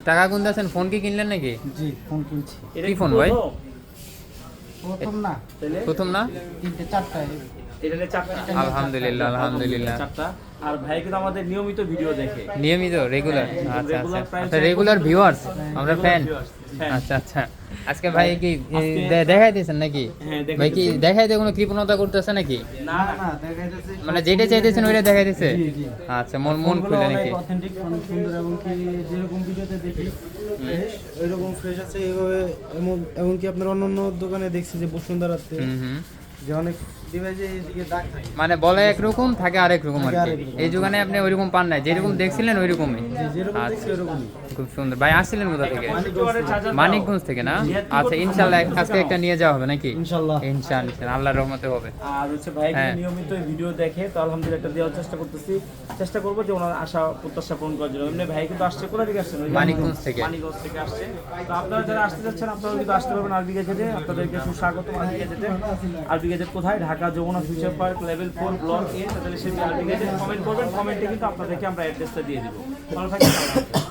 টাকা গুনতে আছেন, ফোন কি কিনলেন নাকি? জি ফোন কিনছি। কি ফোন ভাই? প্রথম না, প্রথম না? তিনটে চারটা। এটাতে 4টা। আলহামদুলিল্লাহ আলহামদুলিল্লাহ। 4টা। আর ভাই কিন্তু আমাদের নিয়মিত ভিডিও দেখে। নিয়মিত রেগুলার? হ্যাঁ, আচ্ছা regular আচ্ছা প্রায় আচ্ছা, রেগুলার ভিউয়ার্স, আমরা Regular ফ্যান। viewers, fan। আচ্ছা আচ্ছা, আজকে ভাই কি আজকে- দেখাই দিয়েছেন নাকি? হ্যাঁ, ভাই কি দেখাইতেছি। দেখাইতে কোনো কৃপণতা করতেছে নাকি? না না না দেখা যাচ্ছে মানে যেটা চাইতেছেন ওইটা দেখাই দিছে? জি, জি। আচ্ছা, মন খুলে নাকি? অথেন্টিক, অনেক সুন্দর, এবং কি যেরকম ভিডিওতে দেখি ফ্রেশ, ওইরকম ফ্রেশ আছে এইভাবে। এমনকি আপনার অন্যান্য দোকানে দেখছি যে বসুন্ধরাতে হুম। যে অনেক ডিভাইসে এইদিকে দাগ থাকে, মানে বলে একরকম থাকে আরেক রকম আর থাকে কি। আরেক রকম। এই দোকানে আপনি ওইরকম পান নাই, যেরকম দেখছিলেন ওইরকমই? যে যেরকম দেখছি আচ্ছা, ওইরকমই। খুব সুন্দর। ভাই আসছিলেন কোথা থেকে? চার্জার মানিকগঞ্জ থেকে না? আচ্ছা, ইনশাল্লাহ আজকে একটা নিয়ে যাওয়া হবে নাকি? ইনশাল্লাহ। ইনশাআল্লাহ, আল্লাহর রহমতে হবে। আর হচ্ছে ভাই হ্যাঁ। নিয়মিত ভিডিও দেখে, তো আলহামদুলিল্লাহ একটা দেওয়ার চেষ্টা করবো যে ওনার আশা প্রত্যাশা পূরণ করার জন্য। এমনি ভাই কিন্তু আসছে, কোথা থেকে আসছেন? ওই যে মানিকগঞ্জ থেকে। মানিকগঞ্জ থেকে আসছে। তো আপনারা যারা আসতে যাচ্ছেন, আপনারা কিন্তু আসতে পারবেন আরবি গেজেটে। আপনাদেরকে সুস্বাগত আরবি গেজেটে। আরবি গেজেট কোথায়? Dhaka Jamuna future park level 4 block এ। তাহলে সেই আরবি গেজেট কমেন্ট করবেন, কমেন্টে কিন্তু আপনাদেরকে আমরা অ্যাড্রেসটা দিয়ে দিব। ভালো থাকবেন।